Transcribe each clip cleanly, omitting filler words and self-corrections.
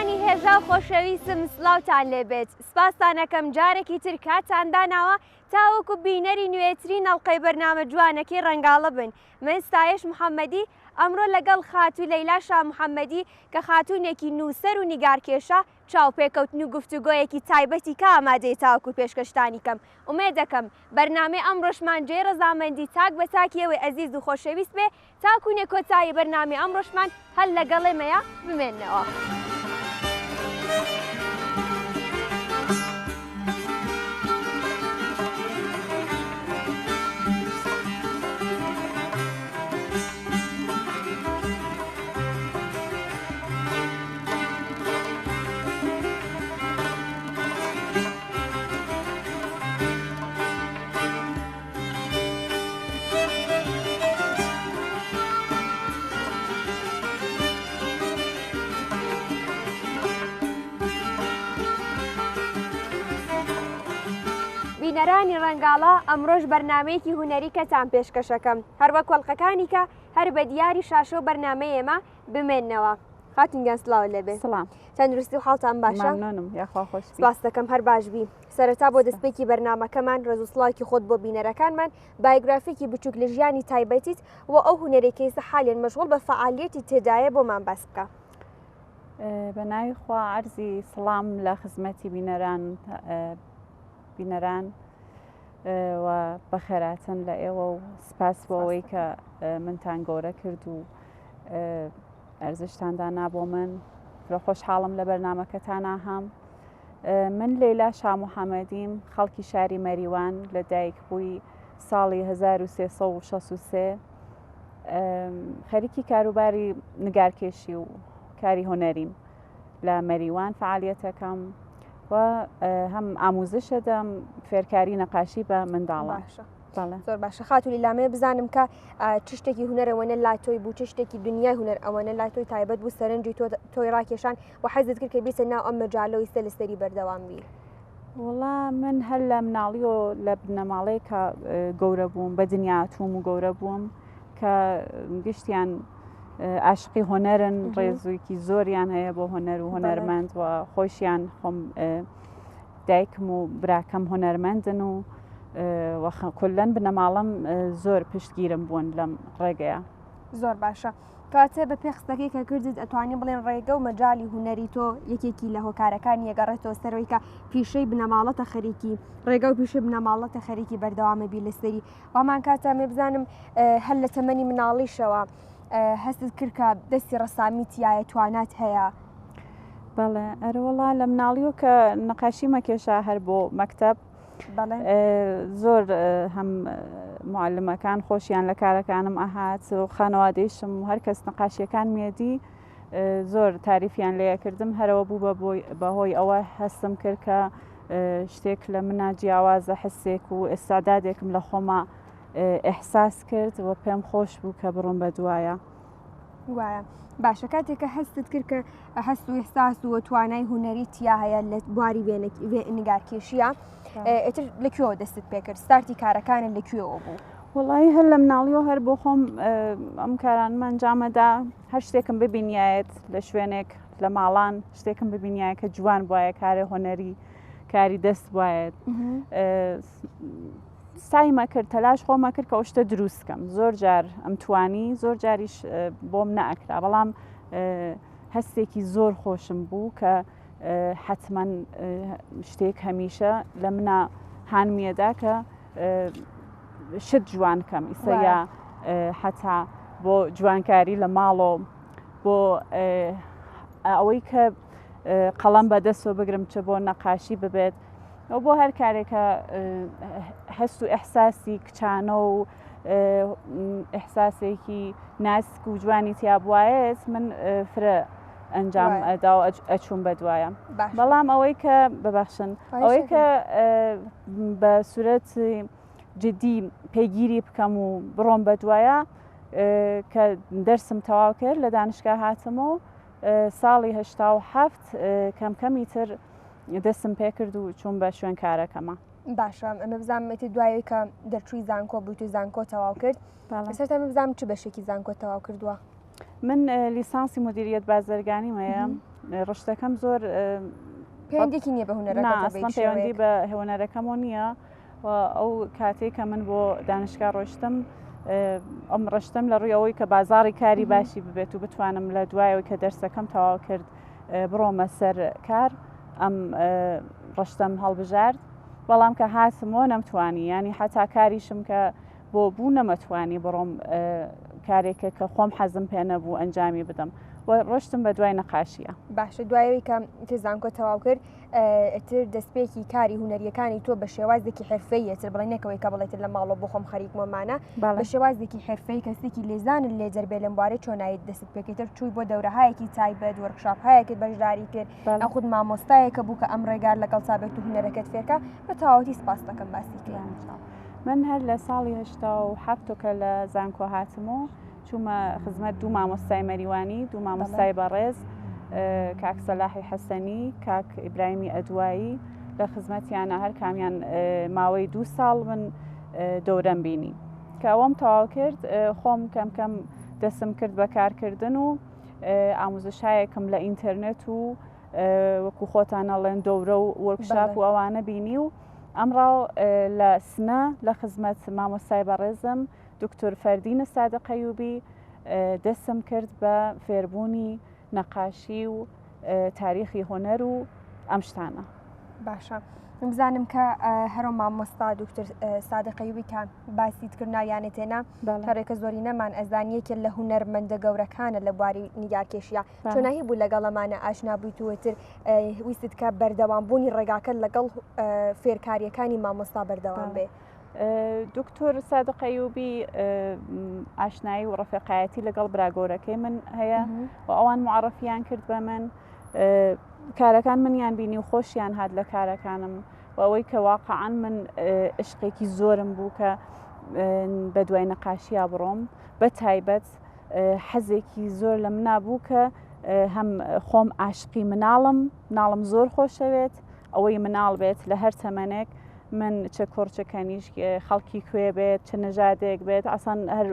بینەرانی هێژا و خۆشەویستم سڵاوتان لێبێت. سپاسانەکەم جارێکی تر کاتان داناوە تاوەکو بینەری نوێترین ئەڵقەی بەرنامە جوانەکەی ڕەنگاڵە بن. من ستایش محەممەدی ئەمڕۆ لەگەڵ خاتوو لەیلا شا محەممەدی کە خاتوونێکی نووسەر و نیگارکێشە چاوپێکەوتن و گفتوگۆیەکی تایبەتی کە ئامادەی تاوەکو پێشکەشتانی کەم. ئومێدەکەم بەرنامەی ئەمڕۆشمان جێ ڕەزامەندی تاک بە تاکیەوەی ئەزیز و خۆشەویست بێ تاکوونێ کۆتایی بەرنامەی ئەمڕۆشمان هەر لەگەڵێمەیە بمێننەوە. بینەرانی ڕەنگاڵە ئەمڕۆژ بەرنمەیەکی هوەری کەتان پێشکەشەکەم هەروە کۆڵقەکانی کە هەر بە دیاری شاشە و بەرنمەی ئێمە بمێننەوە. خاتونگیان سڵاو لەبێ. سڵام. تەندروستی و حاڵتان باشە؟ مەمنونم یاخوا خۆش. سپاس دەکەم هەر باشبی. سەرەتا بۆ دەستپێکی بەرنمەکەمان ڕێزوسڵاوی خۆت بۆ بینەرەکانمان بایۆگرافیکی بچووک لە ژیانی تایبەتیت و ئەو هوەرێکی حالێن مەشغوڵ بە فعالیەتی تێدایە بۆمان باس بکە. بە ناوی خوا عەرزی سڵام لە خزمەتی بینەران و بەخێراتن لە ئێوە و سپاس بۆ ئەوەی کە منتان گەورە کرد و ئەرزشتاندانا بۆ من فرە خۆشحاڵم لە بەرنمەکەتانە هەم. من لەیلا شا محەممەدیم خەڵکی شاری مەریوان لە دایک بووی ساڵی 1363 خەریکی کاروباری نگارکێشی و کاری هۆنەریم لە مەریوان فعالیەتەکەم و هەم ئاموزشە دەم فێرکاری نەقاشی بە منداڵە. زۆر باشە. خاتوو لیلامەیە بزانم کە چ شتێکی هوەرەوەنە لای تۆی بوو، چ شتێکی دنیای هوەر ئەوەنە لای تۆی تایبەت بوو سەرنجی تۆی ڕاکێشان و حەزت کرد کە بیسە ناو ئەم مەجالە و ئیستا لەسەری بەردەوام بی؟ وڵا من هەر لە مناڵی و لە بنەماڵەیە کە گەورە بووم بە دنیاتوم و گەورە بووم کە گشتیان عاشقی هۆنەرن، ڕێزوویکی زۆریان هەیە بۆ هۆنەر و هۆنەرمەند و خۆشیان خۆم دایکم و براکەم هۆنەرمەندن و کولەن بنەماڵم زۆر پشتگیرم بوون لەم ڕێگەیە. زۆر باشە. کاتێ بە پێخستەکەی کە کردت ئەتوانی بڵێن ڕێگە و مەجای هوەری تۆ یەکێکی لە هۆکارەکانی یەگەڕێتەوە سەرەوەی کە پیشەی بنەماڵەتە خەریکی ڕێگە و پیشەی بنەماڵەتە خەریکی بەردەوامە بی لەسەری وامان کاتامێ بزانم هەر لە تەمەنی مناڵیشەوە هەستت کرد کە دەستی ڕەسامی تایە توانات هەیە؟ بەڵێ ئەرەوەڵا لە مناڵیۆ کە نەقاشی مەکێشا هەر بۆ مەکتەب زۆر هەم معلمەکان خۆشیان لە کارەکانم ئەهات و خانەوادەیشم و هەر کەس نەقاشیەکان مێدی زۆر تاریفیان لێە کردم هەرەوە بوو بەهۆی ئەوە هەستم کرد کە شتێک لە منە جیاوازە حسێک و ئێستادادێکم لە خۆما ئەحساس کرد و پێم خۆش بوو کە بڕۆم بە دوایە. وایە باشە. کاتێککە هەستت کرد کە هەست و ئێحساس و توانای هوەری تیا هەیە لە بواری نیگارکێشیە ئێتر لەکوێوە دەستت پێکرد؟ ستارتی کارەکانت لەکوێوە بوو؟ وڵی هەر لە مناڵیەوە هەر بۆ خۆم ئەم کارانمە ئەنجامەدا هەر شتێکم ببینایەت لە شوێنێک لە ماڵان شتێکم ببینایە کە جوان بواە کارێ هۆنەری کاری دەست بواەت سایمە کرد تەلاش خۆمە کرد کە ئەو شتە دروستکەم. زۆر جار ئەم توانی زۆر جاریش بۆم نەئەکرا بەڵام هەستێکی زۆر خۆشم بوو کە حتمما شتێک هەمیشە لە منە هانمیەدا کە شت جوانکەم ئیسەیە حتا بۆ جوانکاری لە ماڵۆ بۆ ئەوەی کە قەڵەم بەدەستەوە بگرم چ بۆ نەقاشی ببێت ئەو بۆ هەر کارێکە هەست و ئەحساسی کچانە و ئەحساسێکی ناسک و جوانی تیابواایەت من فرە ئەنجام ئەدا و ئەچوون بە دوایە. بەڵام ئەوەی کە ببەخشن ئەوەی کە بە سورەت جدی پێگیری بکەم و بڕۆم بە دوایە کە دەرسم تەواو کرد لە دانشگا هاتمەوە ساڵی 1970 کەمکەمی تر دەستم پێ کرد و چوون بە شوێن کارەکەمە. باشە ئەمە بزانمەتی دوایی کە دەرچووی زانکۆ بوویت و زانکۆ تەواو کرد سەرتا بزانم چ بەشێکی زانکۆ تەواو کردووە؟ من لیسانسی مدیریەت بازرگانیم هەیە ڕشتەکەم زۆر پەیوەندێکی نییە بە هونەرەکە ئەسڵەن پەیوەندی بە هێوەنەرەکەمەوە نییە ئەو کاتێک کە من بۆ دانشگا ڕۆشتم ئەم ڕشتم لە ڕووی ئەوەی کە بازاڕی کاری باشی ببێت و بتوانم لە دوایەوەی کە دەرسەکەم تەواو کرد بڕۆمە سەر کار ئەم ڕشتەم هەڵبژارد بەڵام کە هاتمەوە نەمتوانی ینی حتا کاریشم کە بۆ بوو نەمەتوانی بڕۆم کارێکە کە خۆم حەزم پێ نەبوو ئەنجامی بدەم ڕۆشتم بە دوای نەقاشیە. باشە دوایەوەی کە تزانکۆ تەواو کرد تر دەستپێکی کاری هونەریەکانی تۆ بە شێوازێکی حرفەیە تر بڵێ نەکەوەی کە بڵێتر لە ماڵەوە بۆ خۆم خەریکمۆمانە بە شێوازێکی حرفەی کەسێکی لێزانن لێجەر بێ لەم بوارەی چۆنایت دەست پێکەیتر چووی بۆ دەورەهایەکی تایبەت وەرکشاپهایەکت بەشداری کرد خود مامۆستایەکە بوو کە ئەم ڕێگار لەگەڵ چابێت و هونەرەکەت فێرکە بە تەواوەتی سپاس دەکەم باسی کرد. من هەر لە ساڵی 1970 کە لە زانکۆ هاتمەوە چوومە خزمەت دوو مامۆستای مەریوانی دوو مامۆستای بەڕێز کاک سەلاحی حەسەنی کاک ئیبراهیمی ئەدوایی لە خزمەتیانە هەر کامیان ماوەی 2 ساڵ من دەورەم بینی کە ئەوەم تەواو کرد خۆم کەم دەسم کرد بە کارکردن و ئاموزشایەکم لە ئینتەرنێت و وەکو خۆتانەڵێن دەورە و وەرکشاپ و ئەوانە بینی و ئەمڕاو لە سنە لە خزمەت مامۆستای بەڕێزم دکتۆر فەردینە سادقەیوبی دەستم کرد بە فێربوونی نەقاشی و تاریخی هۆنەر و ئەم شتانە. باشە بزانم کە هەرۆ مامۆستا دکتۆر سادقەیوبی کە باسیت کردنا یانێ تێنا کارێکە زۆری نەمان ئەزانیەکە لە هونەرمەندە گەورەکانە لە بواری نیگارکێشیە چۆناهی بوو لەگەڵەمانە ئاشنا بوویتوتر ویست کە بەردەوامبوونی ڕێگاکە لەگەڵ فێرکاریەکانی مامۆستا بەردەوام بێ. دکتۆر سادقەیوبی ئاشنایی و ڕەفیقایەتی لەگەڵ براگۆرەکەی من هەیە و ئەوان معرفیان کرد بە من کارەکان منیان بینی و خۆشیان هات لە کارەکانم و ئەوەی کە واقعان من عشقێکی زۆرم بوو کە بە دوای نەقاشیا بڕۆم بە تایبەت حەزێکی زۆر لە منابوو کە هەم خۆم عاشقی مناڵم زۆر خۆشەوێت ئەوەی مناڵ بێت لە هەر تەمەنێک من چه کۆرچەکەنیش خەڵکی کوێ بێت چه نەژادێک بێت ئاسان هەر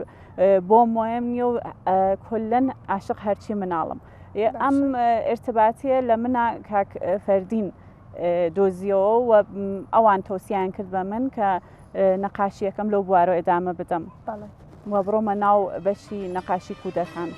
بۆم مهم نییە و کولەن عاشق هەرچی مناڵم ئەم ارتباتیە لە منە کاک فەردین دۆزیەوە و ئەوان تۆسیان کرد بە من کە نەقاشیەکەم لەو بوارە ئێدامە بدەم و بڕۆمە ناو بەشی نەقاشی کودەکان.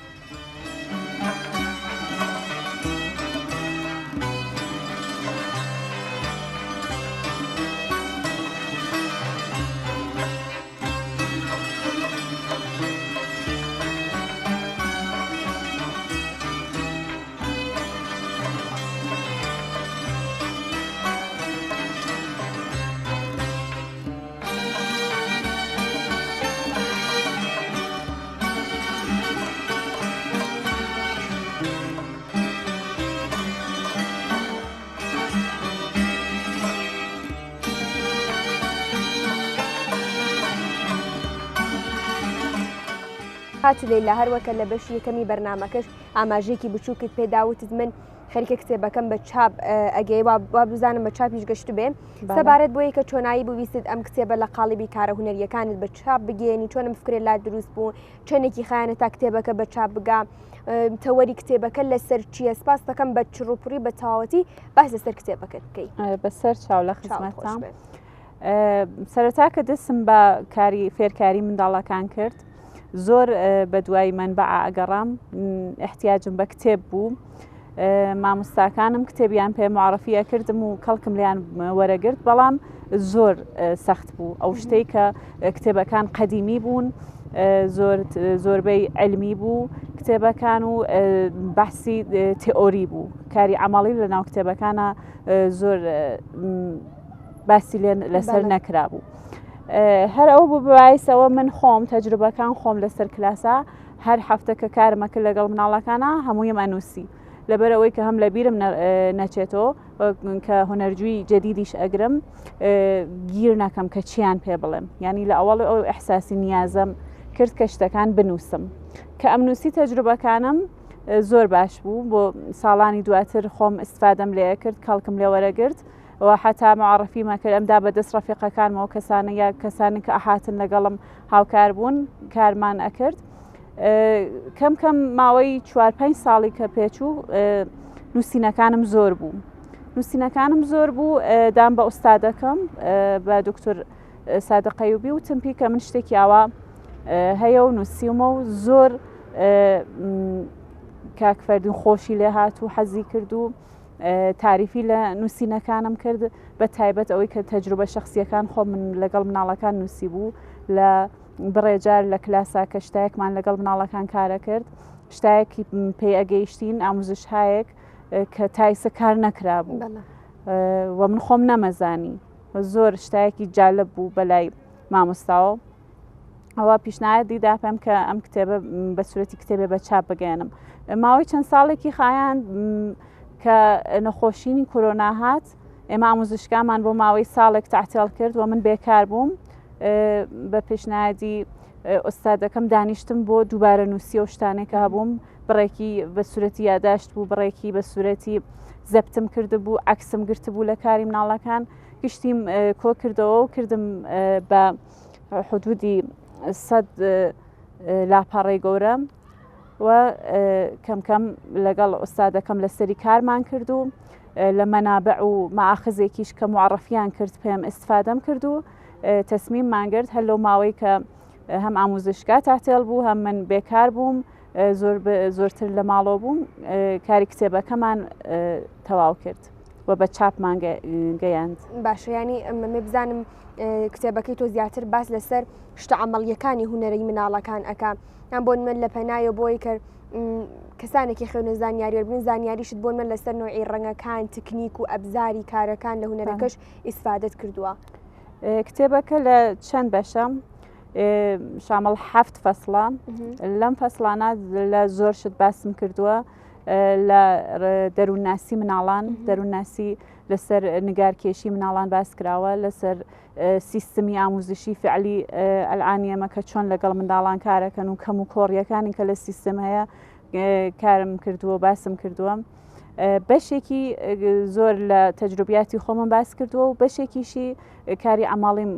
هاتو لەیلا هەروەکە لە بەشی یەکەمی بەرنامەکەش ئاماژەیەکی بچووکت پێداوتت من خەریکە کتێبەکەم بە چاپ ئەگەی وا بزانم بە چاپیش گەشت بێ سەبارەت بۆ یەکە چۆنایی بوویست ئەم کتێبە لە قاڵیبی کارە هونەریەکانت بە چاپ بگەێنی چۆنم فکرێ لا دروست بوو چۆنێکی خایانە تا کتێبەکە بە چاپ بگا تەوەری کتێبەکە لەسەر چییە سپاس دەکەم بە چڕوپڕی بە تەواوەتی باس لەسەر کتێبەکەت بکەی بەسەر چاو لە خزمەتتان سەرەتا کە دەستم بە کاری فێرکاری منداڵەکان کرد زۆر بە دوای منبع ئەگەڕام احتیاجم بە کتێب بوو مامۆستاکانم کتێبیان پێ معرفیە کردم و کەڵکم لیان وەرەگرت بەڵام زۆر سەخت بوو ئەو شتەی کە کتێبەکان قەدیمی بوون زۆربەی علمی بوو کتێبەکان و بەحسی تئۆری بوو کاری عەمەڵی لە ناو کتێبەکانە زۆر باسی لەسەر نەکرا بوو. هەر ئەو بوو بەوایسەوە من خۆم تەجروبەکان خۆم لەسەر کلاسە هەر هەفتە کە کارمە کرد لەگەڵ مناڵەکانە هەموویم ئەنووسی لەبەرەوەی کە هەم لە بیرم نەچێتەوە کە هونەرجووی جەدیدیش ئەگرم گیر ناکەم کە چیان پێ بڵێم ینی لە ئەوڵ ئەو ئەحساسی نیازم کرد کە شتەکان بنووسم کە ئەمنووسی تەجروبەکانم زۆر باش بوو بۆ ساڵانی دواتر خۆم ئیسفادەم لێ کرد کەڵکم لێ وەرەگرت و حتا معرفیمە کرد ئەمدا بەدەست ڕەفیقەکانمەوە کەسانە یا کەسانی کە ئاهاتن لەگەڵم هاوکار بوون کارمان ئەکرد کەم ماوەی 4-5 ساڵی کە پێچوو نووسینەکانم زۆر بوو. نووسینەکانم زۆر بوو دام بە ئوستادەکەم بە دکتۆر سادقەیوبی و تمپی کە من شتێکی ئاوا هەیە و نووسیمە و زۆر کاکفەردین خۆشی لێ هات و حەزی کرد و تاریفی لە نووسینەکانم کرد بە تایبەت ئەوەی کە تەجروبە شخصیەکان خۆ من لەگەڵ مناڵەکان نووسی بوو لە بڕێجار لە کلاسا کە شتایەکمان لەگەڵ مناڵەکان کارە کرد شتایەکی پێی ئەگەیشتین ئاموزشهایەک کە تایسە کار نەکرا بوو و من خۆم نەمەزانی زۆر شتایەکی جالب بوو بەلای مامۆستاوە ئەوە پیشنهادی دا پێم کە ئەم کتێبە بە سورەتی کتێبێ بە چاپ بگەێنم ماوەی چەند ساڵێکی خایان کە نەخۆشینی کۆرۆنا هات ئێمە ئاموزشکامان بۆ ماوەی ساڵێک تعتیل کرد و من بێکار بووم بە پێشنهادی ئۆستادەکەم دانیشتم بۆ دووبارە نووسی و شتانێک هەبووم بڕێکی بە سورەتی یاداشت بوو بڕێکی بە سورەتی زەبتم کرده بوو عکسم گرت بوو لە کاری مناڵەکان گشتیم کۆ کردەوە و کردم بە حدودی 100 لاپەڕەی گەورە و کەمکەم لەگەڵ ئۆستادەکەم لەسەری کارمان کرد و لە مەنابع و ماخزێکیش کە معرفیان کرد پێم ئستفادەم کرد و تەسمیم مانگرت هەر لەو ماوەی کە هەم ئاموزشکا تاتێڵ بوو هەم من بێکار بووم زۆرتر لە ماڵەوە بووم کاری کتێبەکەمان تەواو کرد و بە چاپمان گەیاند. باشە ینی ئەمە بزانم کتێبەکەی تۆ زیاتر باس لەسەر شتە عەمەڵیەکانی هونەرەی مناڵەکان ئەکا یان بۆن من لە پەنایە بۆی کرد کەسانێکی خوێنە زانیاری بن زانیاریشت بۆن من لەسەر نوعی ڕەنگەکان تکنیک و ئەبزاری کارەکان لە هونەرەکەش ئیسفادەت کردووە. کتێبەکە لە چەند بەشە شامل 7 فەسڵە لەم فەسڵانە لە زۆر شت باسم کردووە لە دەروونناسی مناڵان دەروونناسی لەسەر نیگارکێشی مناڵان باس کراوە لەسەر سیستمی ئاموزشی فعلی ئەلعانیەمە کە چۆن لەگەڵ منداڵان کارەکەن و کەم و کۆڕیەکانی کە لە سیستم هەیە کارم کردووە باسم کردووە بەشێکی زۆر لە تەجروبیاتی خۆمم باس کردووە و بەشێکیشی کاری ئەماڵیم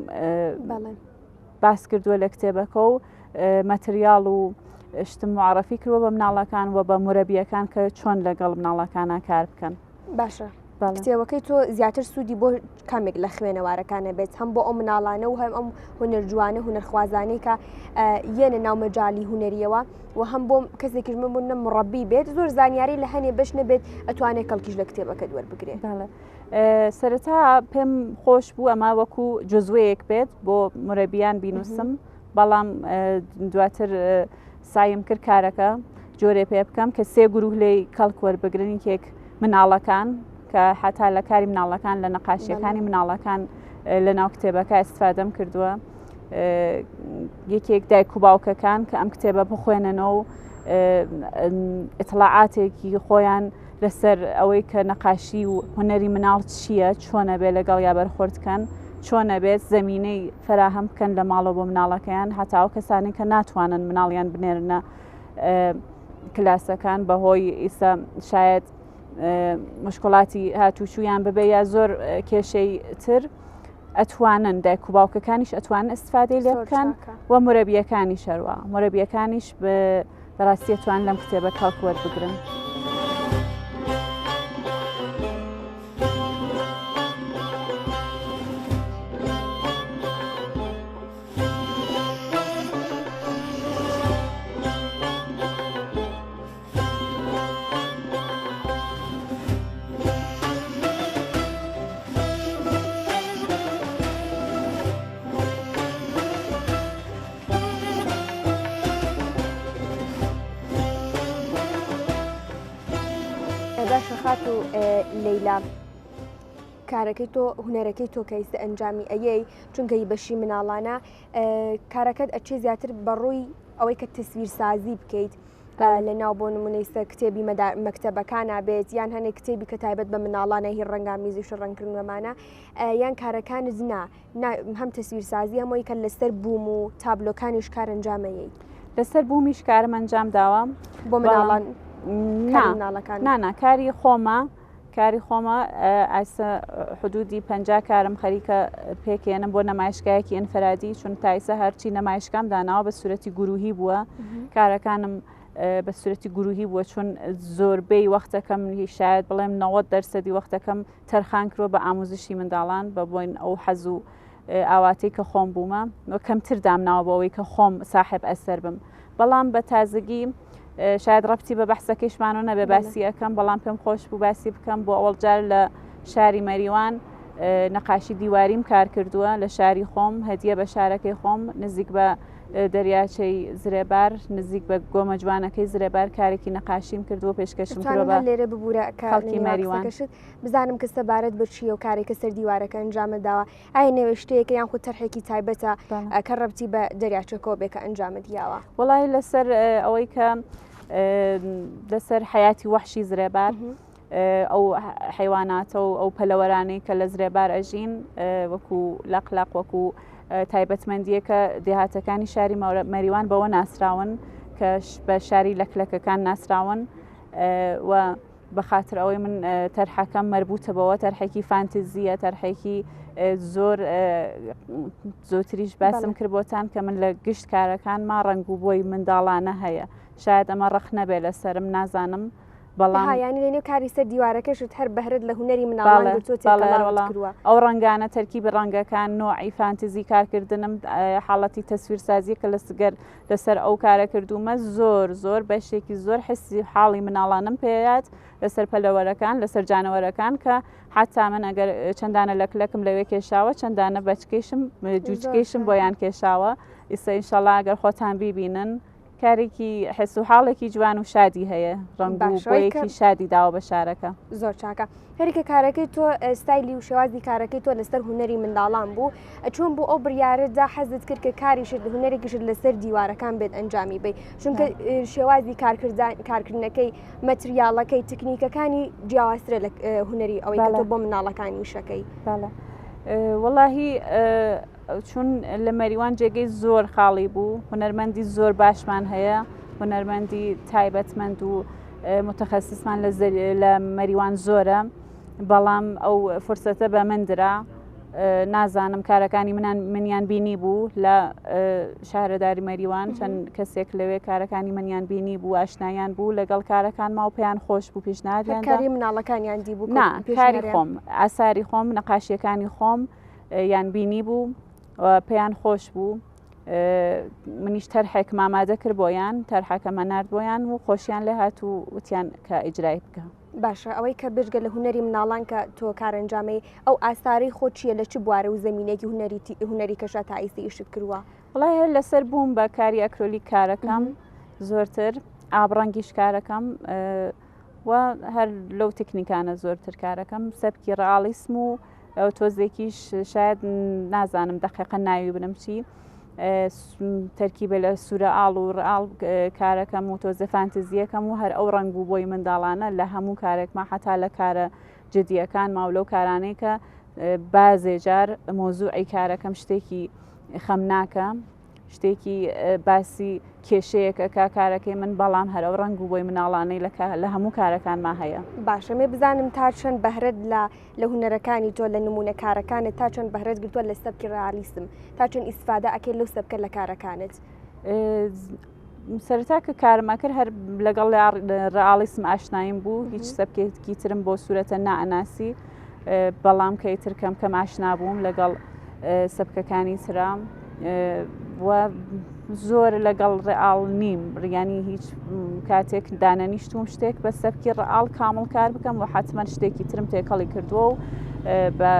باس کردووە لە کتێبەکە و مەتریاڵ و شتم معرفی کردووە بە مناڵەکان و بە مرەبیەکان کە چۆن لەگەڵ مناڵەکانە کار بکەن. باشە کتێوەکەی تۆ زیاتر سوودی بۆ کامێک لە خوێنەوارەکانە بێت هەم بۆ ئەو مناڵانە و هەم ئەم هونەرجوانە هونەرخوازانەی کە یەنە ناو مەجای هونەریەوە و هەم بۆ کەسێکیش بوون مڕەبی بێت زۆر زانیاری لە هەنێ بەش نەبێت ئەتوانێت کەڵکیش لە کتێبەکە دووەربگرێت. سەرەتا پێم خۆش بوو ئەمە وەکو جزوەیەک بێت بۆ مرەبیان بینوسم بەڵام دواتر سایم کرد کارەکە جۆرێ پێ بکەم کە 3 گروه لێی کەڵک وەربگرن کێک مناڵەکان کە حتا لە کاری مناڵەکان لە نەقاشیەکانی مناڵەکان لە ناو کتێبەکە ئیسفادەم کردووە یەکێک دایک و باوکەکان کە ئەم کتێبە بخوێننەوە و ئیطلاعاتێکی خۆیان لەسەر ئەوەی کە نەقاشی و هونەری مناڵ چییە چۆنە بێ لەگەڵ یا بەرخۆردکەن چۆنە بێت زەمینەی فراهەم بکەن لە ماڵەوە بۆ مناڵەکەیان هەتاو کەسانی کە ناتوانن مناڵیان بنێرنە کلاسەکان بەهۆی ئیسا شاید مشکڵاتی هاتوچویان ببێ یا زۆر کێشەی تر ئەتوانن دایک و باوکەکانیش ئەتوانن ئیسفادەی لێ بکەن و مرەبیەکانی شەروە مرەبیەکانیش بەڕاستی ئەتوان لەم کتێبە کەڵک وەربگرن. خات و لەیلا کارەکەی تۆ هونەرەکەی تۆ کەیسە ئەنجامی ئەیەی چونکەی بەشی مناڵانە کارەکەت ئەچێ زیاتر بەڕووی ئەوەی کە تەسویرسازی بکەیت لە ناو بۆ نمونەیسە کتێبی مەکتەبەکان بێت یان هەنێک کتێبی کە تایبەت بە مناڵانە هی ڕەنگامیزی و ڕەنگکردنەمانە یان کارەکانت هەم تەسویرسازی هەمووی کە لەسەر بووم و تابلۆکانیش کار ئەنجامەیە لەسەر بوومیش کارم ئەنجام داوام بۆ مناڵان نانا کاری خۆمە ئاسە حدودی 50 کارم خەریکە پێکێنم بۆ نەمایشگایەکی ئینفرادی چون تایسە هەرچی نەمایشکام داناوە بە سورەتی گروهی بووە کارەکانم بە سورەتی گروهی بووە چون زۆربەی وەختەکەم شاید بڵێم 90% وەختەکەم تەرخان کرۆ بە ئاموزشی منداڵان بە بۆین ئەو حەز و ئاواتەی کە خۆم بوومە کەمتر دامناوە بەوەی کە خۆم ساحب ئەسەر بم بەڵام بە تازگی شاید ڕەبتی بە بەحسەکەیشمانەوە نەبێ باسی ئەەکەم بەڵام پێم خۆش بوو باسی بکەم بۆ ئەوەڵجار لە شاری مەریوان نەقاشی دیواریم کار کردووە لە شاری خۆم هەدیە بە شارەکەی خۆم نزیک بە دەریاچەی زرێبار نزیک بە گۆمە جوانەکەی زرێبار کارێکی نەقاشیم کردووە پێشکەشم کردووە بە لێرە ببوورە خەڵکی مەریوان بزانم کە سەبارەت بە چیە و کارێکە سەر دیوارەکە ئەنجامەداوە ئایا نوێشتەیەکە یان خود تەرحێکی تایبەتە کە ڕەبتی بە دەریاچەکەەوە بێکە ئەنجامەدیاوە وڵی لەسەر ئەوەی کە لەسەر حیاتی وەحشی زرێبار ئەو حیواناتە و ئەو پەلەوەرانەی کە لە زرێبار ئەژین وەکو لەقلاق وەکو تایبەتمەندیەکە دێهاتەکانی شاری مەریوان بەوە ناسراون کە بە شاری لەکلەکەکان ناسراون و بەخاتر ئەوەی من تەرحەکەم مربوطە بەوە تەرحێکی فانتزیە تەرحێکی زۆرتریش باسم کردبۆتان کە من لە گشت کارەکانما ڕنگ و بۆی منداڵانە هەیە شاید ئەمە ڕەخ نەبێ لەسرم نازانم بەڵام ینی لێنێ کاری سەر دیوارەکەشت هەر بەهرت لە هوەری مناڵان ئەو ڕنگانە تەرکیب ڕەنگەکان نوعی فانتزی کارکردنم حاڵەتی تەسویرسازی کە لە سگەر لەسەر ئەو کارە کردومە زۆر بەشێکی زۆر حسی حاڵی مناڵانم پێیات لەسەر پەلەوەرەکان لەسەر جانەوەرەکان کە حتا من ئەگەر چەندانە لەکلەکم لەوێ کێشاوە چەندانە بەچکەشم جوچکەشم بۆیان کێشاوە ئیستا ئینشەڵا ئەگەر خۆتان بیبینن کارێکی حس و حاڵێکی جوان و شادی هەیە ڕنگ و بۆیەکی شادی داوە بە شارەکە زۆر چاکە هەریکە کارەکەی تۆ ستایلی و شێوازی کارەکەی تۆ لەسەر هوەری منداڵان بوو چۆن بۆ ئەو بریارەدا حەزت کرد کە کاریشت هوەرێکیشت لەسەر دیوارەکان بێت ئەنجامی بی چونکە شێوازی کارکردنەکەی مەتریاڵەکەی تکنیکەکانی جیاوازترە لە هوەری ئەوەی کە تۆ بۆ مناڵەکانی وشەکەی وەڵاهی چون لە مەریوان جێگەی زۆر خاڵی بوو هونەرمەندی زۆر باشمان هەیە هونەرمەندی تایبەتمەند و متخەسسمان لە مەریوان زۆرە بەڵام ئەو فرسەتە بە مندرا نازانم کارەکانی منیان بینی بوو لە شارەداری مەریوان چەند کەسێک لەوێ کارەکانی منیان بینی بوو ئاشنایان بوو لەگەڵ کارەکان ما و پێیان خۆش بوو پیشنهادیان کاری مناڵەکانیان دی بوو کاری خۆم ئاساری خۆم نەقاشیەکانی خۆم یان بینی بوو پێیان خۆش بوو منیش تەرحێک مامادە کرد بۆیان تەرحەکەمە نرد بۆیان و خۆشیان لێ هات و وتیان کە ئیجرای بکە باشە ئەوەی کە بژگە لە هوەری مناڵان کە تۆ کارەنجامی ئەو ئاساری خۆ چیە لە چ بوارە و زمینێکی هوەری کەشە تایسی ئیشت کردووە وڵای هەر لەسەر بووم بە کاری ئەکرۆلی کارەکەم زۆرتر ئابڕەنگیش کارەکەم و هەر لەو تکنیکانە زۆرتر کارەکەم سەبکی ڕاڵیسم و ئەو تۆزێکیش شاید نازانم دقیقا ناوی بنم چی تەرکیبە لە سوورە ئاڵ و ڕال کارەکەم و تۆزە فانتزیەکەم و هەر ئەو ڕنگ بوو بۆی منداڵانە لە هەموو کارێکمە حتا لە کارە جدیەکان ماولەو کارانەی کە بازێجار مۆزوعی کارەکەم شتێکی خەمناکە شتێکی باسی کێشەیەکە کارەکەی من بەڵام هەر ئەو ڕنگ و بۆی مناڵانەی لە هەموو کارەکانما هەیە باشە مێ بزانم تا چەند بەهرەت لە هوەرەکانی تۆ لە نمونە کارەکانت تا چەند بەهرەت گرتووە لە سەبکی ڕالیسم تا چەند ئیسفادە ئەکەی لەو سەبکە لە کارەکانت سەرەتا کە کارما کرد هەر لەگەڵ ڕالیسم ئاشنایم بوو هیچ سەبکێکی ترم بۆ سوورەتە نائەناسی بەڵام کەیتر کەم ئاشنا بووم لەگەڵ سەبکەکانی ترام و زۆر لەگەڵ ڕئاڵ نیم ڕیانی هیچ کاتێک دانەنیشتوم شتێک بە سەبکی ڕئاڵ کامڵ کار بکەم و حتمما شتێکی ترم تێکەڵی کردووە و بە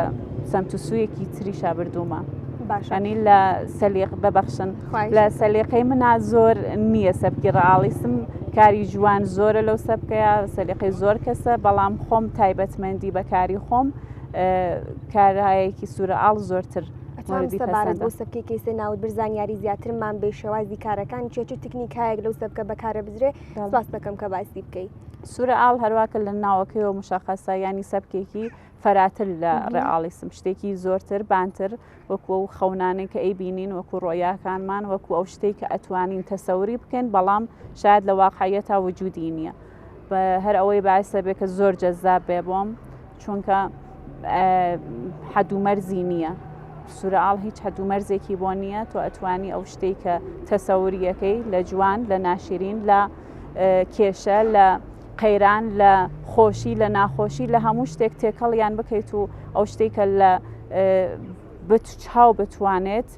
سەمت و سوویەکی تریشا بردوومە باشانی لە سەلیق ببەخشن لە سەلیقەی منە زۆر نییە سەبکی ڕئاڵیسم کاری جوان زۆرە لەو سەبکەیە سەلیقەی زۆر کەسە بەڵام خۆم تایبەتمەندی بە کاری خۆم کارهایەکی سوورە ئاڵ زۆرتر سەبارەت بۆ سەبکەی کەیسە ناوت برزانیاری زیاترمان بێ شێوازی کارەکان چێت تکنیکایەک لەو سەبکە بەکارە بزرێ سواس دەکەم کە باسی بکەیت سوورە ئاڵ هەروواکە لە ناوەکەیەوە مشەخەسە ینی سەبکێکی فەراتر لە ڕێئاڵیسم شتێکی زۆرتر بانتر وەکو ئەو خەونانەی کە ئەی بینین وەکو ڕۆیاکانمان وەکو ئەو شتێک کە ئەتوانین تەسەوری بکەین بەڵام شاید لە واقعیەتا وجودی نییە بە هەر ئەوەی باعث بێ کە زۆر جەذاب بێ بۆم چونکە حەدومەرزی نییە سوورە ئاڵ هیچ هەدومەرزێکی بۆ نییە تۆ ئەتوانی ئەو شتێک کە تەسەوریەکەی لە جوان لە ناشرین لە کێشە لە قەیران لە خۆشی لە ناخۆشی لە هەموو شتێک تێکەڵیان بکەیت و ئەو شتێکە لە چاو بتوانێت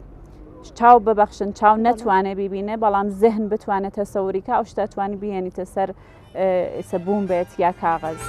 چاو ببەخشن چاو نەتوانێت بیبینێ بەڵام ذهن بتوانێت تەسەوریکە ئەو شتە توانی بهێنیتە سەر بووم بێت یا کاغەز.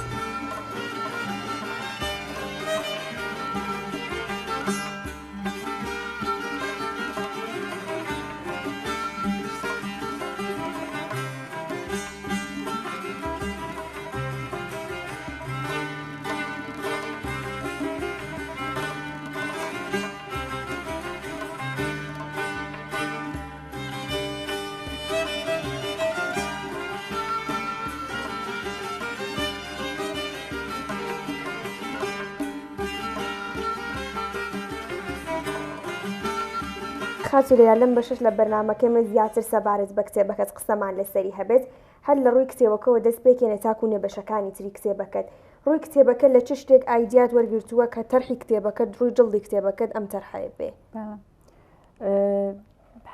خاچێرا لەم بەشش لە بەرنامەکەمە زیاتر سەبارەت بە کتێبەکەت قسەمان لەسەری هەبێت هەر لە ڕووی کتێبەکەەوە دەست پێکێنە تاکو نێبەشەکانی تری کتێبەکەت ڕووی کتێبەکە لە چ شتێک ئایدیات وەرگرتووە کە تەرحی کتێبەکەت ڕووی جڵدی کتێبەکەت ئەم تەرحەیە بێ.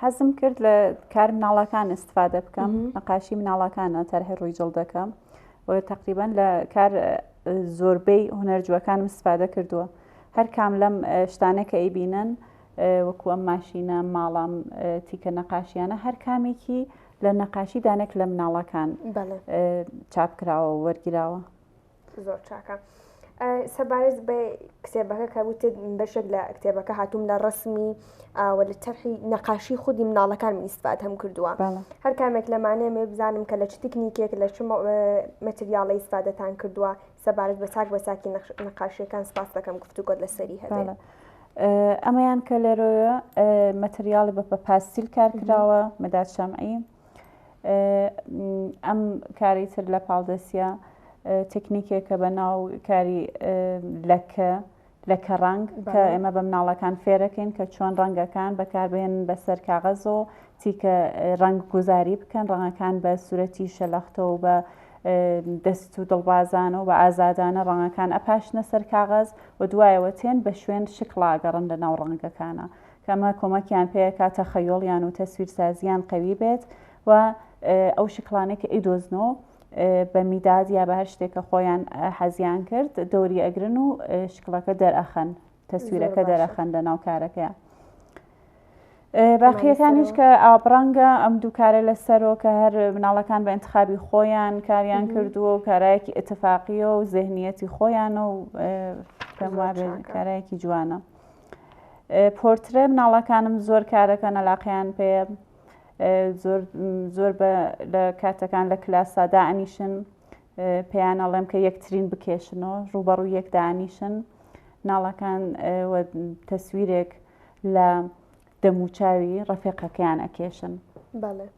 حەزم کرد لە کار مناڵەکان استفادە بکەم نەقاشی مناڵەکانە تەرحی ڕووی جڵدەکەم و تقریبان لە کار زۆربەی هونەرجوەکانم استفادە کردووە هەر کام لەم شتانەکە ئەیبینن وەکو ئەم ماشینە ماڵام تیکە نەقاشیانە هەر کامێکی لە نەقاشی دانێک لە مناڵەکان چاپکراوە وەرگراوە. زۆر چاکە. سەبارەت بە کتێبەکە کە وتێت بەشێک لە کتێبەکە هاتووم لە ڕسمی و لە تەرحی نەقاشی خودی مناڵەکان ئیسفاد هەم کردووە هەر کامێک لەمانەیە مێ بزانم کە لە چ تکنیکێک لە چ مەتریاڵی ئیسفادەتان کردووە سەبارەت بە چاک بەساکی نەقاشیەکان سپاس دەکەم گفتوگۆت لەسەری هەبێت. ئەمەیان کە لێرۆیە مەتریاڵی بە پاستیل کارکراوە مەداد شەمعی ئەم کاری تر لە پاڵدەسیە تکنیکێکە بە ناو کاری لەکە ڕنگ کە ئێمە بە مناڵەکان فێرەکەین کە چۆن ڕەنگەکان بەکاربێن بەسەر کاغەز و تیکە ڕنگ گوزاری بکەن ڕەنگەکان بە سوورەتی شەلەختە و بە دەست و دڵبازانە و بە ئازادانە ڕەنگەکان ئەپاشنە سەر کاغەز و دوایەوە تێن بە شوێن شکڵاگەڕن لە ناو ڕەنگەکانە کەمە کۆمەکیان پێ کاتە خەیۆڵیان و تەسویرسازیان قەوی بێت و ئەو شکلانێککە ئەیدۆزنەوە بە میداد یا بە هەر شتێکە خۆیان حەزیان کرد دەوری ئەگرن و شکڵەکە دەرئەخەن تەسویرەکە دەرەخەن لە ناو کارەکەیە. باقیەکانیش کە ئاپڕەنگە ئەم دووکارە لەسەرەوە کە هەر مناڵەکان بە ئینتخابی خۆیان کاریان کردووە و کارایەکی ئتفاقیە و زێهنیەتی خۆیانە و پێم وابێ کارایەکی جوانە. پۆرترێ مناڵەکانم زۆر کارەکەن عەلاقەیان پێ زۆر لە کاتەکان لە کلاسا دائنیشن پێیان ئەڵێم کە یەکترین بکێشنەوە ڕوبەڕوو یەک دائنیشن ناڵەکان تەسویرێک لە دەموچاوی ڕەفیقەکەیان ئەکێشن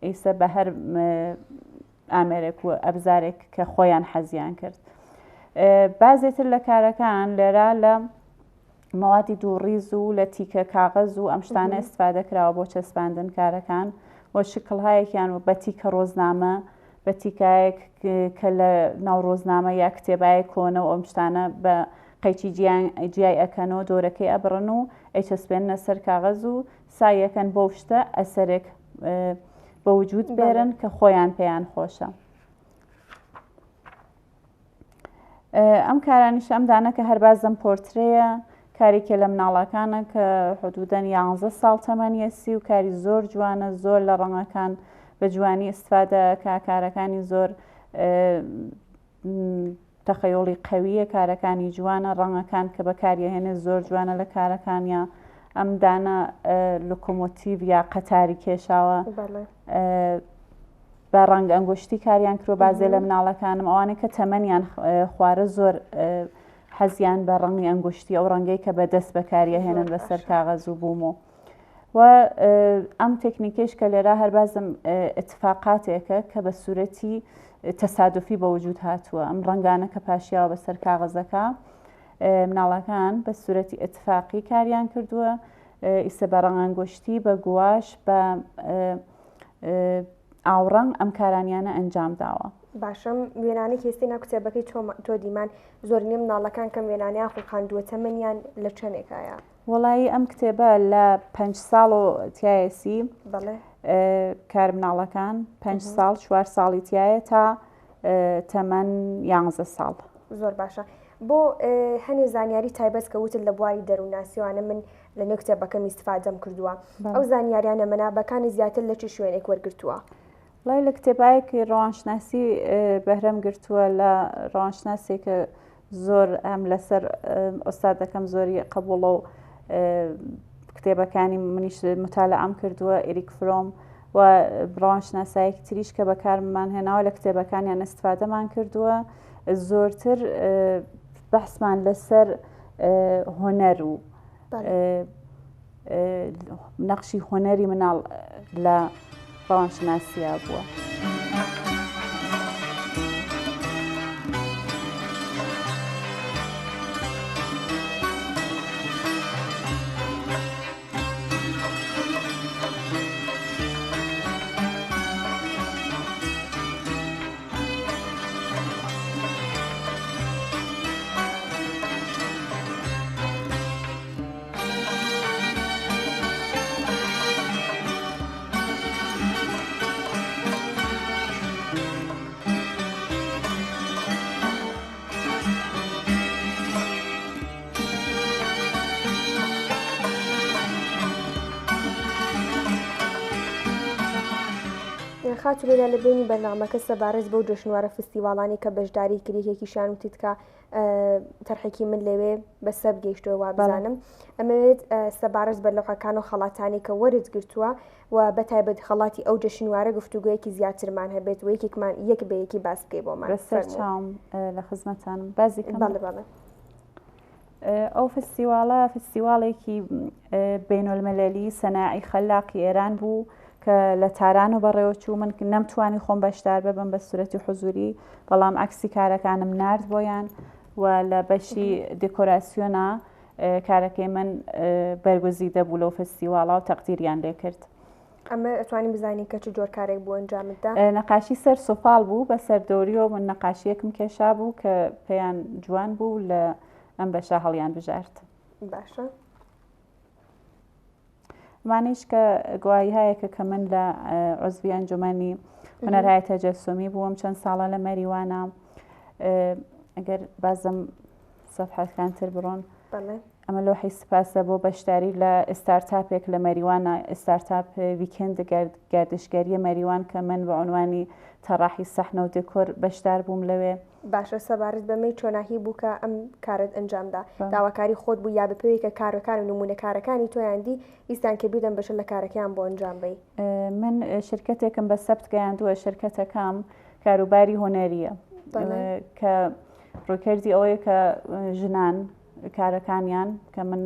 ئیسە بە هەر ئامێرێک و ئەبزارێک کە خۆیان حەزیان کرد. بازێتر لە کارەکان لێرە لە مەوادی دووڕیز و لە تیکە کاغەز و ئەم شتانە ئیسفادە کراوە بۆ چەسپاندن کارەکان و شکڵهایەکیان و بە تیکە ڕۆزنامە بە تیکایەک کە لە ناو ڕۆزنامە یا کتێبایە کۆنە و ئەم شتانە بە قەیچی جیای ئەکەنەوە دۆرەکەی ئەبڕن و ئەیچەسپێنە سەر کاغەز و سایەکەن بۆ شتە ئەسەرێک بە وجود بێرن کە خۆیان پێیان خۆشە. ئەم کارانیش ئەم دانەکە هەربازم پۆرترەیە کارێکە لە مناڵەکانە کە حدودەن 11 ساڵ تەمەنیەسی و کاری زۆر جوانە زۆر لە ڕەنگەکان بە جوانی ئیسفادە کارەکانی زۆر تەخەیۆڵی قەویە کارەکانی جوانە ڕەنگەکان کە بەکاریهێنێ زۆر جوانە لە کارەکانیە ئەم دانە لۆکۆمۆتیڤ یا قەتاری کێشاوە بە ڕەنگ ئەنگشتی کاریان کرۆ بازێ لە مناڵەکانم ئەوانەی کە تەمەنیان خوارە زۆر حەزیان بە ڕەنگی ئەنگشتی ئەو ڕەنگەی کە بەدەست بەکاریهێنن بەسەر کاغەز و بوومەوە و ئەم تێکنیکەش کە لێرە هەربازم ئتفاقاتێکە کە بە سوورەتی تەسادفی بە وجود هاتووە ئەم ڕەنگانە کە پاشیاوە بەسەر کاغەزەکە مناڵەکان بە سوورەتی ئتفاقی کاریان کردووە ئیسە بە ڕەنگەنگشتی بە گواش بە ئاوڕەنگ ئەم کارانیانە ئەنجام داوە باشم وێنانەی هێستی ناو کتێبەکەی تۆ دیمان زۆرینەی مناڵەکان کەم وێنانەیان خوڵقاندووە تەمەنیان لە چەندێکایە؟ وڵایی ئەم کتێبە لە 5 ساڵ و تایەسی بەڵێ کار مناڵەکان 5 ساڵ 4 ساڵی تایە تا تەمەەن 11 ساڵ. زۆر باشە. بۆ هەنێ زانیاری تایبەت کە وتت لە بواری دەرووناسیوانە من لە نێو کتێبەکەم ئیستفادەم کردووە. ئەو زانیاریانە مەنابەکانی زیاتر لە چی شوێنێک وەرگرتووە؟ وڵای لە کتێبایەکی ڕۆژناسی بەهرەم گرتووە لە ڕۆژناسێکە زۆر ئەم لەسەر ئۆستادەکەم زۆری قبوڵە و کتێبەکانی منیش متالعەم کردووە ئێریک فرۆم و ڕۆژناسایەکی تریش کە بەکارمان هێناوە لە کتێبەکانیان ئیستفادەمان کردووە زۆرتر بەحسمان لەسەر هۆنەر و نەقشی هۆنەری مناڵ لە ڕۆژناسیە بووە. خاتو لێرە لە بینی بەرنامەکە سەبارەت بەو جەژنوارە فستیواڵانی کە بەشداری کریکێکیشان وتیت کە تەرحێکی من لەوێ بەسەر گەیشتەوە وا بزانم ئەمەوێت سەبارەت بە لەوحەکان و خەڵاتانی کە وەرت گرتووە و بەتایبەت خەڵاتی ئەو جەژنوارە گفتوگویەکی زیاترمان هەبێت و یەکێکمان یەک بە یەکی باس بکەی بۆمان. بەسەر چاوم لە خزمەتانم بازیکەم. بەڵێ ئەو فستیواڵێکی بینولمەلەلی سەناعی خەلاقی ئێران بوو کە لە تاران و بەڕێوەچوو من نەمتوانی خۆم بەشدار ببم بە سورەتی حوزوری بەڵام عەکسی کارەکانم نارد بۆیان و لە بەشی دێکۆراسیۆنە کارەکەی من بەرگوزی دەبوو لەو فستیواڵە و تەقدیریان لێ کرد. ئەمە ئەتوانی بزانین کە چ جۆر کارێک بۆ ئەنجامتدا؟ نەقاشی سەر سوپال بوو بە سەردۆریەوە من نەقاشیەکم کێشا بوو کە پێیان جوان بوو لە ئەم بەشە هەڵیان بژارد. باشە. مانیش کە گوایی هەیەکە کە من لە عوزبی ئەنجومەنی هونەرهای تەجەسومی بووم چەند ساڵە لە مەریوانە ئەگەر بازم سەفحەتکانتر بڕۆن ئەمە لۆحی سپاسە بۆ بەشداری لە ئستارتاپێک لە مەریوانە ئستارتاپ ویکند گردشگەریە مەریوان کە من بە عنوانی تەڕاحی سەحنە و دێکۆر بەشدار بووم لەوێ. باشە سەبارەت بەمەی چۆناهی بوو کە ئەم کارت ئەنجامدا داواکاری خۆت بوو یا بپێوی کە کارەکان و نمونە کارەکانی تۆیاندی ئیسان کە بیدەم بەشە لە کارەکەیان بۆ ئەنجام بی؟ من شرکتێکم بە سەبت گەیاندووە شرکەتەکەم کاروباری هۆنەریە کە ڕووکردی ئەوەیە کە ژنان کارەکانیان کە من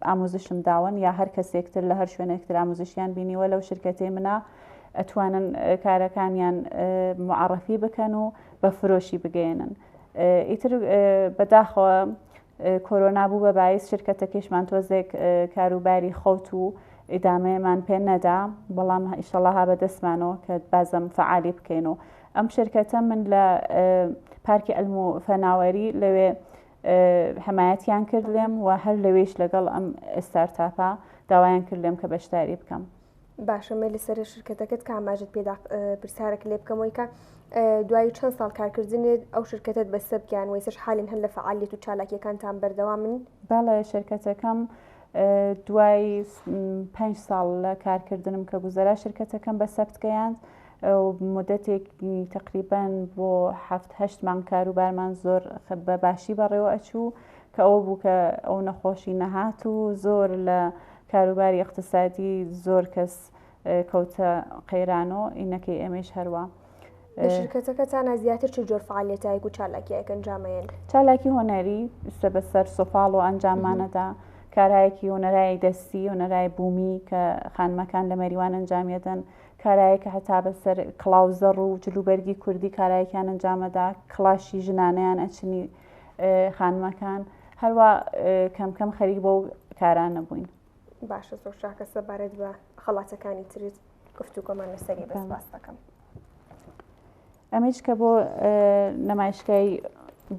ئامۆزشم داون یا هەر کەسێکتر لە هەر شوێنێکتر ئامۆزشیان بینیوە لەو شرکەتێ منە ئەتوانن کارەکانیان معرەفی بکەن و بە فرۆشی بگەێنن. ئیتر بەداخەوە کۆرۆنا بوو بە باعث شرکەتەکەشمان تۆزێک کاروباری خەوت و ئیدامەیەمان پێ نەدا بەڵام ئیشەڵڵا ها بەدەستمانەوە کە بازم فعالی بکەین و ئەم شرکەتە من لە پارکی ئەلم و فەناوەری لەوێ حمایەتیان کرد لێم و هەر لەوێش لەگەڵ ئەم ئستارتاپە داوایان کرد لێم کە بەشداری بکەم. باشە مە لەسەر شرکەتەکەت کە ئاماژت پێدا پرسیارێک لێ بکەمەوەی کە دوای چەند ساڵ کارکردنت ئەو شرکەتت بەسە بکیان وەیسش حالین هەر لە فعالیت و چالاکیەکانتان بەردەوا من؟ باڵێ شرکەتەکەم دوای 5 ساڵ لە کارکردنم کە گوزەرا شرکەتەکەم بە سەبت گەیاند و مدەتێکی تقریبان بۆ 7-8 مانگ کاروبارمان زۆر بە باشی بەڕێوە ئەچوو کە ئەوە بوو کە ئەو نەخۆشی نەهات و زۆر لە کاروباری اقتصادی زۆر کەس کەوتە قەیرانەوە ئینەکەی ئێمەش هەروە. شرکەتەکەتانە زیاتر چ جۆر فعالیەتایەک و چالاکیەک ئەنجامەیەن؟ چالاکی هۆنەری بەسەر سۆپاڵ و ئەنجاممانەدا کارایەکی هۆنەرایی دەستی هۆنەرای بوومی کە خانمەکان لە مەریوان ئەنجامیەدەن کارایەکە هەتا بەسەر کڵاوزەڕ و جلوبەرگی کوردی کارایەکیان ئەنجامەدا کڵاشی ژنانەیان ئەچنی خانمەکان هەروە کەم کەم خەریک بۆ کاران نەبووین. باشە زۆر شاکە سەبارەت بە خەڵاتەکانی تریت گفتوگۆمان لەسەری بەس باس دەکەم. ئەمەش کە بۆ نەمایشگای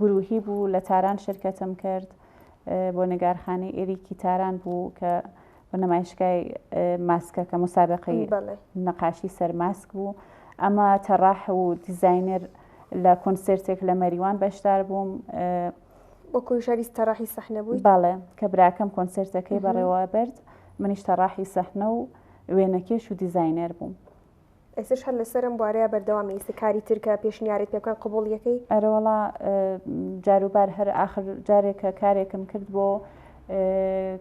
گروهی بوو لە تاران شرکەتم کرد بۆ نگارخانەی ئێریکی تاران بوو کە بۆ نەمایشگای ماسکەکە مسابقەی نەقاشی سەر ماسک بوو. ئەمە تەڕاح و دیزاینەر لە کۆنسرتێک لە مەریوان بەشدار بووم وەکو شاریز تەڕاحی سەحنە بووی؟ بەڵێ کە براکەم کۆنسرتەکەی بەڕێوە بەرد منیش تەڕاحی سەحنە و وێنەکێش و دیزاینەر بووم. ئێستش هەر لەسەرم بوارەیە بەردەوامی ئێستا کاری ترکە پێشنیارێت پێ بکەن قبوڵیەکەی؟ ئەرەوەڵا جاروبار هەر ئاخر جارێکە کارێکم کرد بۆ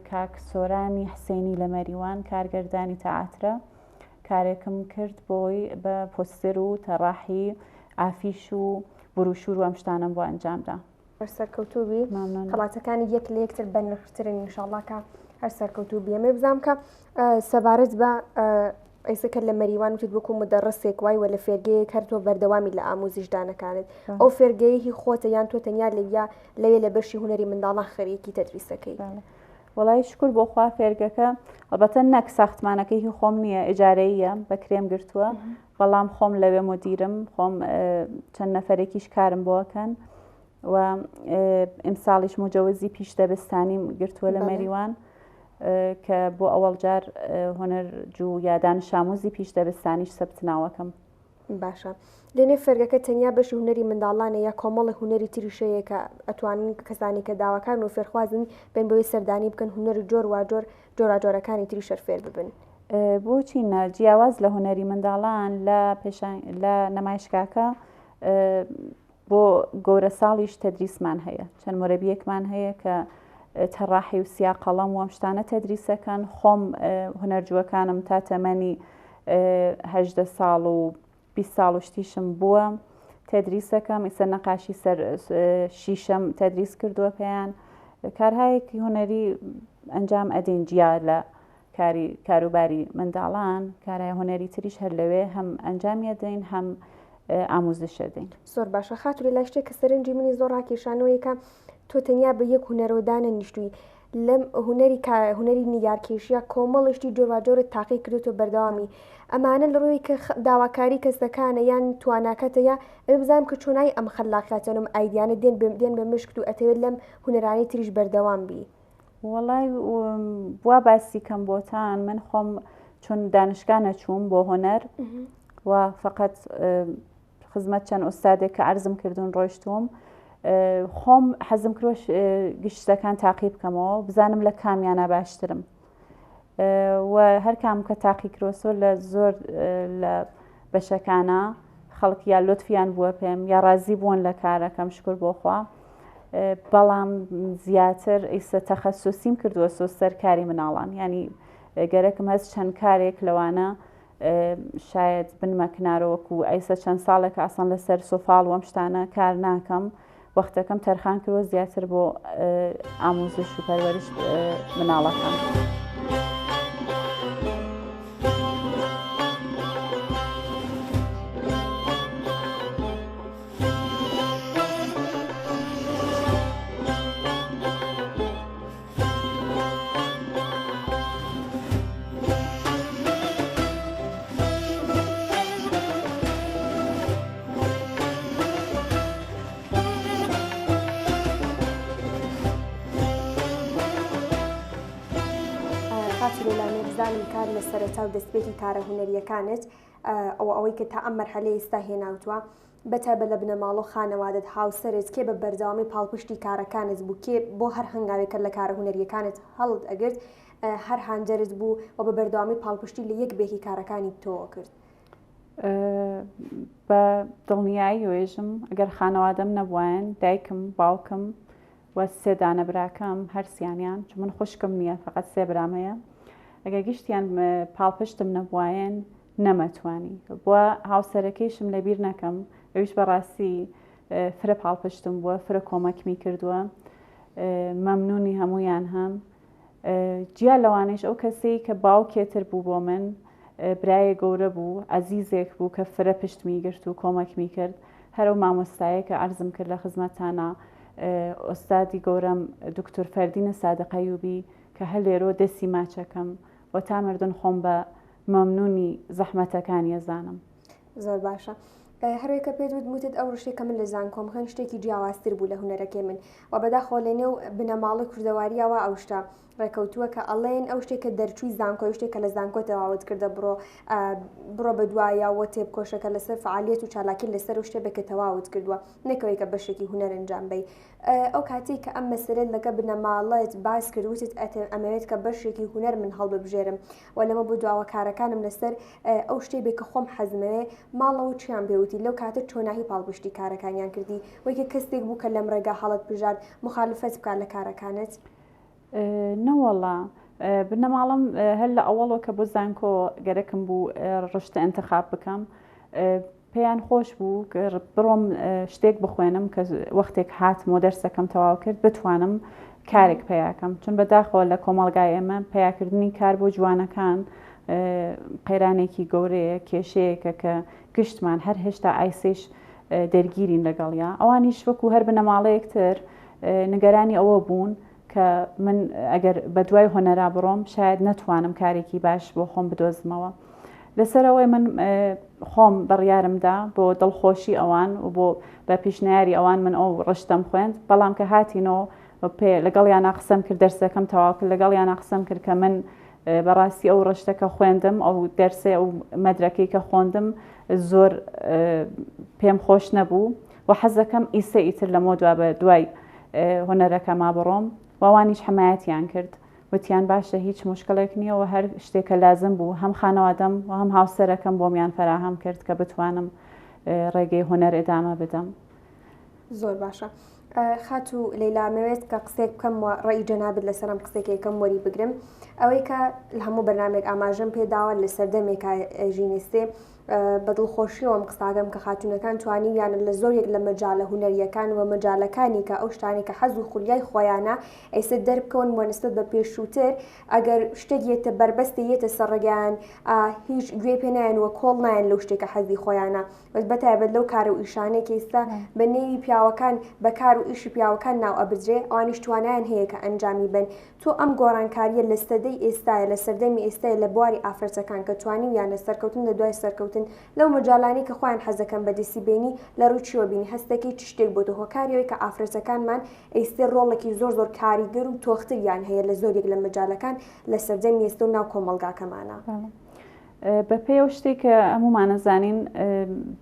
کاک سۆرانی حسێنی لە مەریوان کارگەردانی تەعاترە کارێکم کرد بۆی بە پۆستر و تەڕاحی ئافیش و بروشور و ئەم شتانم بۆ ئەنجامدا. هەر سەرکەوتوبی خەڵاتەکانی یەک لە یەکتر بە نرخترن ئینشاڵڵا کە هەر سەرکەوتوبی. ئەمێ بزانم کە سەبارەت بە ئێستا لە مەریوان وتت وەکو مدەڕەسێک وای وە لە فێرگەیەک هەر تۆ بەردەوامی لە ئامۆزیشدانەکانت ئەو فێرگەیەکی خۆتە یان تۆ تەنیا لەوێ لە بەشی هونەری منداڵان خەریەکی تەدریسەکەی؟ وڵی شکر بۆ خوا فێرگەکە ئەلبەتە نەک ساختمانەکەی خۆم نییە ئیجارەیە بە کرێم گرتووە بەڵام خۆم لەوێ مدیرم خۆم چەند نەفەرێکیش کارم بۆکەن و ئیمساڵیش مجەوزی پیشدەبستانیم گرتووە لە مەریوان کە بۆ ئەوەڵ جار هۆنەرجوو یا دانشاموزی پیشدەبستانیش سەبتناوەکەم. باشە لێنێ فێرگەکە تەنیا بەشی هونەری منداڵانە یا کۆمەڵی هونەری تریشەیە کە ئەتوانین کەسانی کە داواکان و فێرخوازن بێن بەوەی سەردانی بکەن هونەری جۆر واجۆر جۆراجۆرەکانی تریشەر فێر ببن؟ بۆچی جیاواز لە هونەری منداڵان لە نەمایشگاکە بۆ گەورە ساڵیش تەدریسمان هەیە چەند مۆرەبیەکمان هەیە کە تەڕاحی و سیا قەڵەم و ئەم شتانە تەدریسەکەن. خۆم هونەرجووەکانم تا تەمەنی 18 ساڵ و 20 ساڵ و شتیشم بووە تەدریسەکەم ئیسە نەقاشی سەر شیشەم تەدریس کردووە پێیان کارهایەکی هونەری ئەنجام ئەدەین جیا لە کاروباری منداڵان کارهای هونەری تریش هەر لەوێ هەم ئەنجامی دەین هەم ئاموزش دەین. زۆر باشە خاتوری لای شتێک کە سەرنجی منی زۆر ڕاکێشانەوەیکە تۆ تەنیا بە یەک هونەرۆدانە نیشتووی لەم هونەری نیگارکێشیە کۆمەڵشتی جۆراجۆرت تاقی کردوتۆ بەردەوامی ئەمانە لە ڕۆی کە داواکاری کەسەکانە یان تواناکەتەیە ئەمە بزانم کە چۆنایی ئەم خەلاقاتەنم ئایدیانە دێن بە مشکت و ئەتەوێت لەم هونەرانی تریش بەردەوام بی؟ وڵای وا باسی کەم بۆتان من خۆم چون دانشگانە چووم بۆ هۆنەر و فقط خزمەت چەند ئۆستادێک کە عەرزم کردوون ڕۆیشتوم خۆم حەزم کرۆش گشتەکان تاقی بکەمەوە بزانم لە کامیانە باشترم و هەر کام کە تاقی کرۆسۆ لە زۆر لە بەشەکانە خەڵک یا لۆتفیان بووە پێم یا ڕازی بوون لە کارەکەم شکر بۆخوا بەڵام زیاتر ئیسە تەخەسوسیم کردووە سۆسەر کاری مناڵان ینی گەرەکم هەست چەند کارێک لەوانە شاید بنمە کنارەوەکو ئەیسە چەند ساڵێکە ئاسان لەسەر سۆفاڵ وەم شتانە کار ناکەم وەختەکەم تەرخان کردوە زیاتر بۆ ئاموزش و پەروەریش مناڵەکان. لەلامێ بزانم کار لە سەرەتا و دەستپێکی کارە هونەریەکانت ئەوەی کە تا ئەم مەرحەلەی ئێستا هێناوتوە بەتایبەت لە بنەماڵ و خانەوادت هاوسەرت کێ بە بەردەوامی پاڵپشتی کارەکانت بوو کێ بۆ هەر هەنگاوێکە لە کارە هونەریەکانت هەڵت ئەگرت هەر هاندەرت بوو و بە بەردەوامی پاڵپشتی لە یەک بێکی کارەکانی تۆوە کرد؟ بە دڵنیایی وێژم ئەگەر خانەوادەم نەبووایەن دایکم باوکم وە سێ دانە براکەم هەرسیانیان چون من خوشکم نییە فقط سێ برامەیە ئەگەر گشتیان پاڵپشتم نەبوایەن نەمەتوانی بووە هاوسەرەکەیشم لەبیر نەکەم ئەویش بەڕاستی فرە پاڵپشتم بووە فرە کۆمەکمی کردووە مەمنونی هەمویان هەم جیا لەوانەیش ئەو کەسەی کە باوکێتر بوو بۆ من برایە گەورە بوو عەزیزێک بوو کە فرە پشتمی گرت و کۆمەکمی کرد هەرو مامۆستایە کە عەرزم کرد لە خزمەتانە ئۆستادی گەورەم دکتۆر فەردینە سادق ئەیوبی کە هەلێرۆ دەستی ماچەکەم و تا مردن خۆم بە مەمنونی زەحمەتەکانی ئەزانم. زۆر باشە هەروەکە پێت وتت ئەو ڕشتێکە من لە زانکۆم خەن شتێکی جیاوازتر بوو لە هوەرەکەی من و بەداخۆ لە نێو بنەماڵی کوردەواریەوە ئەو شتە ڕێکەوتووە کە ئەڵێن ئەو شتێکە دەرچووی زانکۆی شتێکە لە زانکۆ تەواوت کردە بڕۆ بە دوایەوە تێبکۆشەکە لەسەر فعالیت و چالاکی لەسەر و شتێ بکە تەواوت کردووە نەکەوەی کە بەشێکی هوەر ئەنجام بی ئەو کاتێک کە ئەم مەسەرێت لەگە بنەماڵەت باس کردوتت ئەمەوێت کە بەشێکی هوەر من هەڵببژێرم و لەمە بۆ دواوە کارەکانم لەسەر ئەو شتێ بێ کە خۆم حەزمەوێ ماڵەوە چیان پێوتی لەو کاتە چۆناهی پاڵپشتی کارەکانیان کردی وەیکە کەسێک بوو کە لەم ڕێگا هەڵت بژار مخالفەت بکات لە کارەکانت نەوەڵا بنەماڵم هەر لە ئەوڵەوە کە بۆ زانکۆ گەرەکم بوو ڕشتە ئەنتخاب بکەم پێیان خۆش بوو بڕۆم شتێک بخوێنم کە وەختێک هاتمۆ دەرسەکەم تەواو کرد بتوانم کارێک پیاکەم چون بەداخەوە لە کۆمەڵگای ئێمە پیاکردنی کار بۆ جوانەکان قەیرانێکی گەورەیە کێشەیەکە کە گشتمان هەر هێشتا ئایسش دەرگیرین لەگەڵیا ئەوانیش وەکو هەر بنەماڵەیەکتر نیگەرانی ئەوە بوون کە من ئەگەر بە دوای هۆنەرا بڕۆم شاید نەتوانم کارێکی باش بۆ خۆم بدۆزمەوە لەسەرەوەی من خۆم بڕیارمدا بۆ دڵخۆشی ئەوان و بۆ بە پیشنیاری ئەوان من ئەو ڕشتم خوێند بەڵام کە هاتینەوە لەگەڵیان قسەم کرد دەرسەکەم تەواو کرد لەگەڵیان قسەم کرد کە من بەڕاستی ئەو ڕشتەکە خوێندم ئەو دەرسێ ئەو مەدرەکەی کە خوێندم زۆر پێم خۆش نەبوو و حەزەکەم ئیسە ئیتر لەمە بە دوای هۆنەرەکەما بڕۆم وەوانیش حمایەتیان کرد وتیان باشە هیچ مشکلێک نییە و هەر شتێکە لازم بوو هەم خانەوادەم و هەم هاوسەرەکەم بۆمیان فراهەم کرد کە بتوانم ڕێگەی هوەر ئێدامە بدەم زۆر باشە خات و لەیلامەوێت کە قسێک بکەم و ڕێی جەنابێت لەسەرم قسێکێکم وەری بگرم ئەوەی کە لە هەموو بەرنامێک ئاماژەم پێداوە لە سەردەمێکە ژینستێ بەدڵخۆشیەوەم قساگەم کە خاتونەکان توانییانە لە زۆرێک لە مەجاالە هوەریەکان و مەجاالەکانی کە ئەو شتانی کە حەز و خولیای خۆیانە ئەیسە دەربکەون وەنسبەت بە پێشووتر ئەگەر شتێک یێتە بربەستی یێتە سەرڕگەیان هیچ گوێ پێ نایەن وە کۆڵ نایەن لەو شتێکە حەزی خۆیانە بەس بەتایبەت لەو کار و ئیشانێک ئێستا بە نێوی پیاوەکان بەکار و ئیشی پیاوەکان ناو ئەبرجێ ئەوانیش توانیان هەیە کە ئەنجامی بن تۆ ئەم گۆڕانکاریە لە سەدەی ئێستاە لە سەردەمی ئێستای لە بواری ئافرەتەکان کە توانیویانە سەرکەوتن لە دوای سەرکەوتن لەو مەجاالانی کە خۆیان حەزەکەم بەدەستی بینی لە ڕووچیوە بینی هەستەکەی چ شتێک بۆ هۆکاریەوەی کە ئافرەتەکانمان ئێستا ڕۆڵێکی زۆر زۆر کاریگەر و تۆختریان هەیە لە زۆرێک لە مەجاالەکان لە سەردەمی ئێستا و ناو کۆمەلگاکەمانە بە پێی ئەو شتێک کە هەمومانەزانین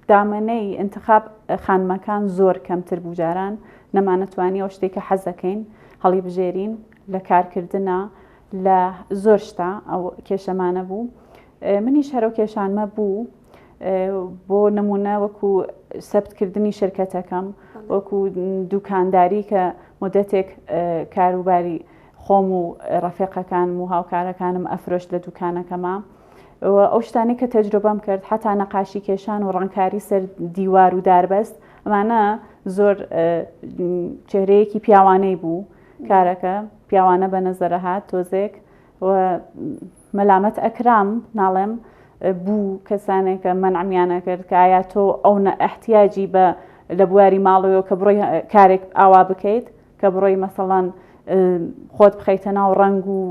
دامەنەی ئینتخاب خانمەکان زۆر کەمتر بوو جاران نەمانەتوانی ئەو شتێکە حەزەکەین هەڵی بژێرین لە کارکردنا لە زۆر شتا ئەو کێشەمانە بوو منیش هەرو کێشانمە بوو بۆ نمونە وەکو سەبتکردنی شرکەتەکەم وەکو دوکانداری کە مدەتێک کاروباری خۆم و ڕەفیقەکانم و هاوکارەکانم ئەفرۆشت لە دوکانەکەما ئەو شتانی کە تەجروبەم کرد حتا نەقاشی کێشان و ڕەنکاری سەر دیوار و داربەست ئەمانە زۆر چهرەیەکی پیاوانەی بوو کارەکە پیاوانە بە نەزەرە هات تۆزێک و مەلامەت ئەکرام ناڵێم بوو کەسانێک کە منعمیانە کرد کە ئایا تۆ ئەو ئەحتیاجی بە لە بواری ماڵەوە کە بڕۆی کارێک ئاوا بکەیت کە بڕۆی مەسەڵەن خۆت بخەیتە ناو ڕنگ و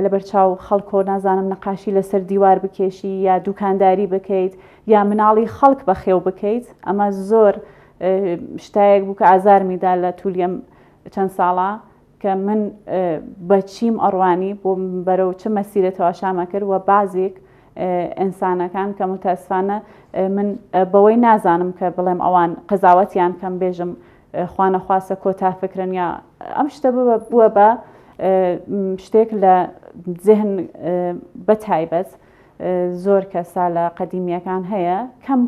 لە بەرچاو خەڵکۆ نازانم نەقاشی لەسەر دیوار بکێشی یا دوکانداری بکەیت یا مناڵی خەڵک بە خێو بکەیت ئەمە زۆر شتایەک بوو کە ئازارمیدا لە توولیم چەند ساڵە کە من بەچیم ئەڕوانی بۆ بەرەو چه مەسیرەتەوە شامە کرد و بازێک ئینسانەکان کە متاسفانە من بەوەی نازانم کە بڵێم ئەوان قەزاوەتیان کەم بێژم خوانەخواسە کۆتا فکرن یا ئەم شتە بووە بە شتێک لە ذهن بەتایبەت زۆر کەسا لە قەدیمیەکان هەیە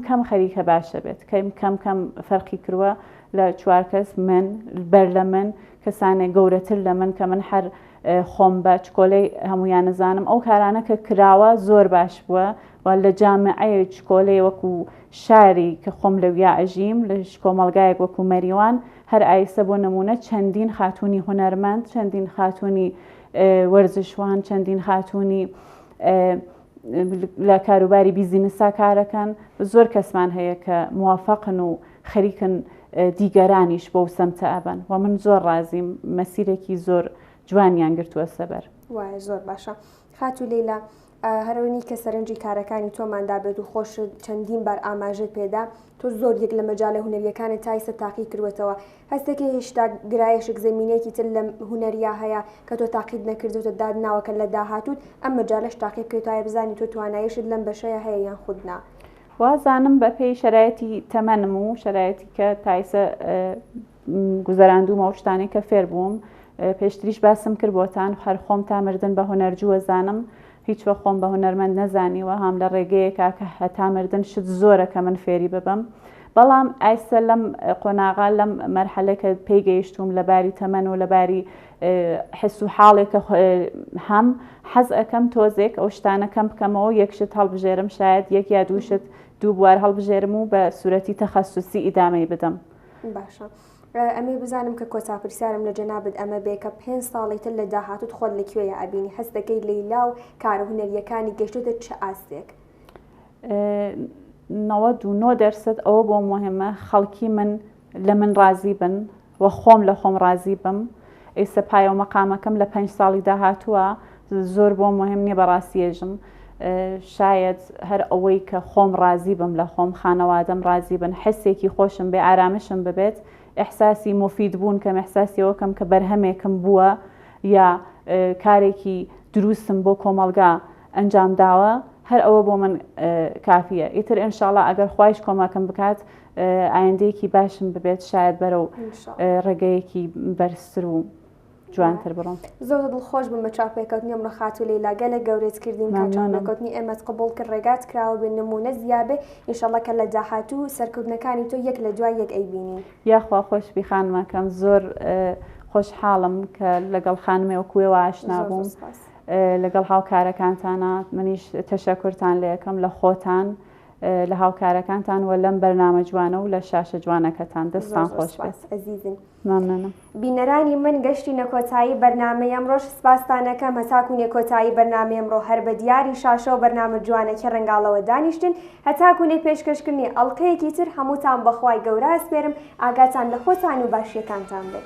کەم خەریکە باشە بێت کەم فەرقی کردووە لە چوار کەس من بەر لە من کەسانێک گەورەتر لە من کە من هەر خۆم بە چکۆلەی هەمویان نزانم ئەو کارانە کە کراوە زۆر باش بووە و لە جامعەیە چکۆلەی وەکو شاری کە خۆم لەویا ئەژیم لە کۆمەلگایەک وەکو مەریوان هەر ئایسە بۆ نمونە چەندین خاتوونی هونەرمەند چەندین خاتوونی وەرزشوان چەندین خاتوونی لە کاروباری بیزینسا کارەکەن زۆر کەسمان هەیە کە موافقن و خەریکن دیگەرانیش بۆ سەمتە ئەبن و من زۆر ڕازیم مەسیرێکی زۆر جوانیان گرتووە سەبەر وایە زۆر باشە خاتو لەیلا هەرەوەنی کە سەرنجی کارەکانی تۆماندا بێت و خۆش چەندین بار ئاماژە پێدا تۆ زۆر یەک لە مەجاالە هوەریەکانی تایسە تاقی کردوێتەوە هەستێکی هێشتا گرایشێک زمینەیەکی تر لە هوەریا هەیە کە تۆ تاقید نەکردوتە دادناوەکە لە داهاتوت ئەم مەجالەش تاقی بکەیتوایە بزانی تۆ توانایشت لەم بەشەیە هەیە یان خودنا. وازانم بە پێی شرایەتی تەمەنم و شرایەتی کە تایسە گوزەراندوومە شتانی کە فێر بووم پێشتریش باسم کرد بۆتان هەر خۆم تا مردن بە هوەرجووە زانم هیچ وە خۆم بە هوەرمەند نەزانیوە هەم لە ڕێگەیەکە کە هەتا مردن شت زۆرە کە من فێری ببم بەڵام ئایسە لەم قۆناغا لەم مەرحەلەکە پێیگەیشتوم لەباری تەمەن و لەباری حس و حاڵێکە هەم حەز ئەەکەم تۆزێک ئەو شتانەکەم بکەمەوە یەکشت هەڵبژێرم شاید یەک یا دووشت دوو بوار هەڵبژێرم و بە سوورەتی تەخەسوسی ئیدامەی بدەم. باشە. ئەمێ بزانم کە کۆچاپرسیارم لە جەنابەت ئەمە بێ کە 5 ساڵی تر لە داهاتوت خۆت لەکوێیە ئەبینی هەست دەکەی لەیلا و کارە هوەریەکانی گەشتوتە چه ئاستێک؟ 99% ئەوە بۆ مهمە خەڵکی من لە من ڕازی بن و خۆم لە خۆم ڕازی بم ئێستا پایە و مەقامەکەم لە 5 ساڵی داهاتووە زۆر بۆ مهم نییە بەڕاستیێژم شاید هەر ئەوەی کە خۆم ڕازی بم لە خۆم خانەوادەم ڕازی بن حسێکی خۆشم بێ ئارامشم ببێت ئەحساسی مفید بوون کەم ئەحساسیەوەکەم کە بەرهەمێکم بووە یا کارێکی دروستم بۆ کۆمەلگا ئەنجام داوە هەر ئەوە بۆ من کافیە ئیتر ئینشاڵڵا ئەگەر خوایش کۆماکەم بکات ئایندەیەکی باشم ببێت شاید بەرەو ڕێگەیەکی بەرزتر و جوانتر بڕۆم. زۆر دڵخۆش بم بە چاپێکەوتنی ئەمڕۆ خاتو لەیلا گەلە گەورەت کردین کە چاپێکەوتنی ئێمەت قبوڵ کرد ڕێگات کراوە بێ نمونە زیابێ ئینشاڵڵا کە لە داهاتوو سەرکەوتنەکانی تۆ یەک لە دوای یەک ئەیبینی. یاخوا خۆشبی خانمەکەم زۆر خۆشحاڵم کە لەگەڵ خانمێ وەکوێوە ئاشنا بووم لەگەڵ هاوکارەکانتانە منیش تەشەکورتان لە یەکەم لە خۆتان لە هاوکارەکانتان و لەم بەرنامە جوانە و لە شاشە جوانەکەتان دەستان خۆش بێت. ئەزیزن ممنونم. بینەرانی من گەشتی نەکۆتایی بەرنامەی ئەمڕۆژ سپاستانەکەم هەتاکوونێ کۆتایی بەرنامەی ئەمڕۆ هەر بە دیاری شاشە و بەرنامە جوانەکە ڕنگاڵەوە دانیشتن هەتاکوونێ پێشکەشکردنی ئەڵلقەیەکی تر هەمووتان بەخوای گەورە ئەسپێرم ئاگاتان لە خۆتان و باشیەکانتان بێت.